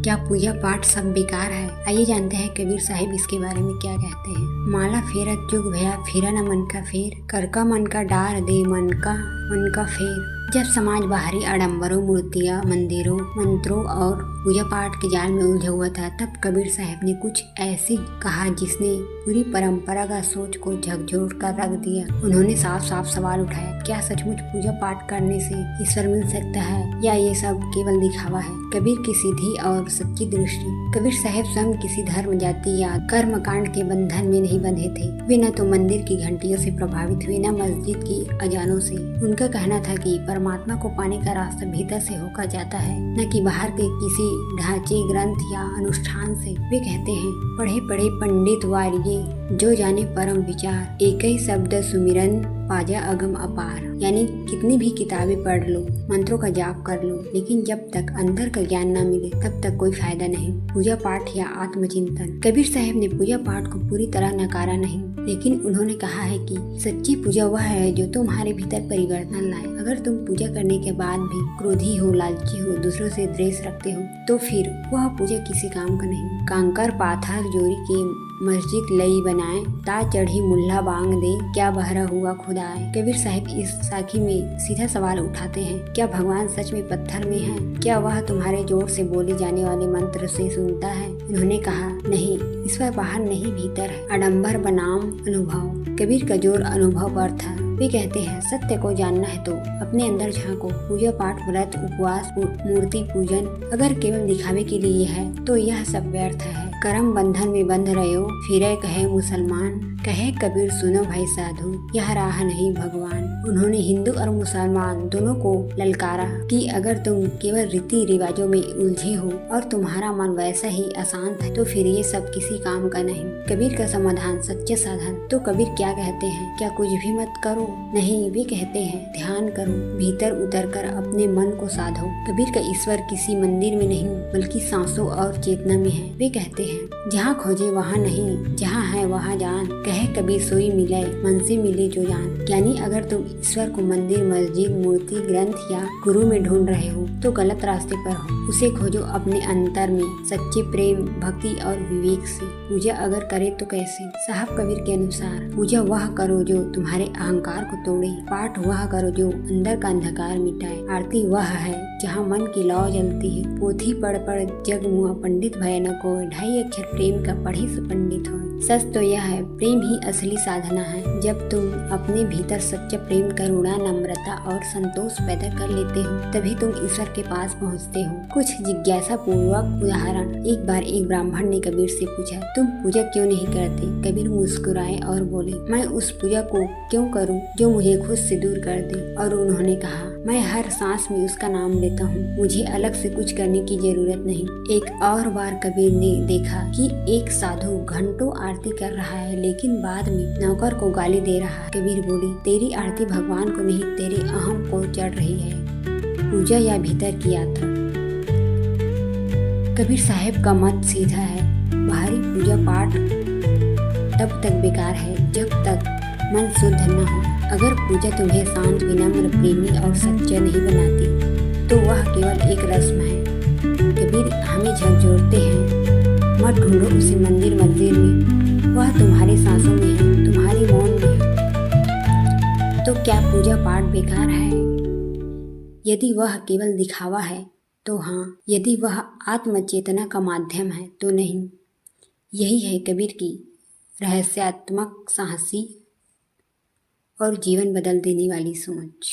क्या पूजा पाठ सब बेकार है? आइए जानते हैं कबीर साहिब इसके बारे में क्या कहते हैं। माला फेरत जुग भया फिरा न मन का फेर, कर का मन का डार दे मन का फेर। जब समाज बाहरी आडम्बरों, मूर्तियाँ, मंदिरों, मंत्रों और पूजा पाठ के जाल में उलझा हुआ था, तब कबीर साहब ने कुछ ऐसी कहा जिसने पूरी परंपरा का सोच को झकझोर कर रख दिया। उन्होंने साफ साफ सवाल उठाया, क्या सचमुच पूजा पाठ करने से ईश्वर मिल सकता है या ये सब केवल दिखावा है? कबीर की सीधी और सच्ची दृष्टि। कबीर साहब स्वयं किसी धर्म, जाति या कर्म कांड के बंधन में नहीं बंधे थे। वे न तो मंदिर की घंटियों से प्रभावित हुए, न मस्जिद की अजानों से। उनका कहना था कि परमात्मा को पाने का रास्ता भीतर से होकर जाता है, न कि बाहर के किसी ढांचे, ग्रंथ या अनुष्ठान से। वे कहते हैं, पढ़े पढ़े पंडित वारिये, जो जाने परम विचार, एक ही शब्द सुमिरन पाजा अगम अपार। यानी कितनी भी किताबें पढ़ लो, मंत्रों का जाप कर लो, लेकिन जब तक अंदर का ज्ञान न मिले तब तक कोई फायदा नहीं। पूजा पाठ या आत्मचिंतन। कबीर साहब ने पूजा पाठ को पूरी तरह नकारा नहीं, लेकिन उन्होंने कहा है कि सच्ची पूजा वह है जो तुम्हारे भीतर परिवर्तन लाए। अगर तुम पूजा करने के बाद भी क्रोधी हो, लालची हो, दूसरों से द्वेष रखते हो, तो फिर वह पूजा किसी काम का नहीं। कांकर पाथर जोड़ी के मस्जिद लई बनाए, ता चढ़ी मुल्ला बांग दे, क्या बहरा हुआ खुदाए। कबीर साहब इस साखी में सीधा सवाल उठाते हैं, क्या भगवान सच में पत्थर में है? क्या वह तुम्हारे जोर से बोले जाने वाले मंत्र से सुनता है? उन्होंने कहा, नहीं, ईश्वर बाहर नहीं भीतर है। आडम्बर बनाम अनुभव। कबीर का जोर अनुभव पर था। वे कहते हैं, सत्य को जानना है तो अपने अंदर झांको। पूजा पाठ, व्रत, उपवास, मूर्ति पूजन अगर केवल दिखावे के लिए है तो यह सब व्यर्थ है। कर्म बंधन में बंध रहे हो, फिरे कहे मुसलमान, कहे कबीर सुनो भाई साधु, यह राह नहीं भगवान। उन्होंने हिंदू और मुसलमान दोनों को ललकारा कि अगर तुम केवल रीति रिवाजों में उलझे हो और तुम्हारा मन वैसा ही अशांत है तो फिर ये सब किसी काम का नहीं। कबीर का समाधान, सच्चे साधन। तो कबीर क्या कहते हैं? क्या कुछ भी मत करो? नहीं, वे कहते हैं, ध्यान करो, भीतर उतरकर अपने मन को साधो। कबीर का ईश्वर किसी मंदिर में नहीं बल्कि सांसों और चेतना में है। वे कहते हैं, जहाँ खोजे वहाँ नहीं, जहाँ है वहाँ जान, कहे कबीर सोई मिले, मन से मिले जो जान। यानी अगर तुम ईश्वर को मंदिर, मस्जिद, मूर्ति, ग्रंथ या गुरु में ढूंढ रहे हो तो गलत रास्ते पर हो। उसे खोजो अपने अंतर में, सच्चे प्रेम, भक्ति और विवेक से। पूजा अगर करे तो कैसे? साहब कबीर के अनुसार, पूजा वह करो जो तुम्हारे अहंकार को तोड़े, पाठ वह करो जो अंदर का अंधकार मिटाए, आरती वह है जहाँ मन की लौ जलती है। पोथी पढ़ पढ़ जग मुआ, पंडित भय न कोय, ढाई अक्षर प्रेम का पढ़ी से पंडित हो। सच तो यह है, प्रेम ही असली साधना है। जब तुम अपने भीतर सच्चा प्रेम, करुणा, नम्रता और संतोष पैदा कर लेते हो, तभी तुम ईश्वर के पास पहुँचते हो। कुछ जिज्ञासा पूर्वक उदाहरण। एक बार एक ब्राह्मण ने कबीर से पूछा, तुम पूजा क्यों नहीं करते? कबीर मुस्कुराए और बोले, मैं उस पूजा को क्यों करूं जो मुझे खुद से दूर कर दे। और उन्होंने कहा, मैं हर सांस में उसका नाम लेता हूँ, मुझे अलग से कुछ करने की जरूरत नहीं। एक और बार कबीर ने देखा कि एक साधु घंटों आरती कर रहा है, लेकिन बाद में नौकर को गाली दे रहा है। कबीर बोले, तेरी आरती भगवान को नहीं, तेरे अहम को चढ़ रही है। पूजा या भीतर की यात्रा। कबीर साहब का मत सीधा है, बाहरी पूजा पाठ तब तक बेकार है जब तक मन शुद्ध न हो। अगर पूजा तुम्हें शांत, विनम्र, प्रेमी और सच्चा नहीं बनाती तो वह केवल एक रस्म है। कबीर हमें झकझोरते हैं, मत ढूंढो उसे मंदिर मस्जिद में, वह तुम्हारी सांसों में है, तुम्हारी मौन में है। तो क्या पूजा पाठ बेकार है? यदि वह केवल दिखावा है तो हाँ, यदि वह आत्मचेतना का माध्यम है तो नहीं। यही है कबीर की रहस्यात्मक, साहसी और जीवन बदल देने वाली सोच।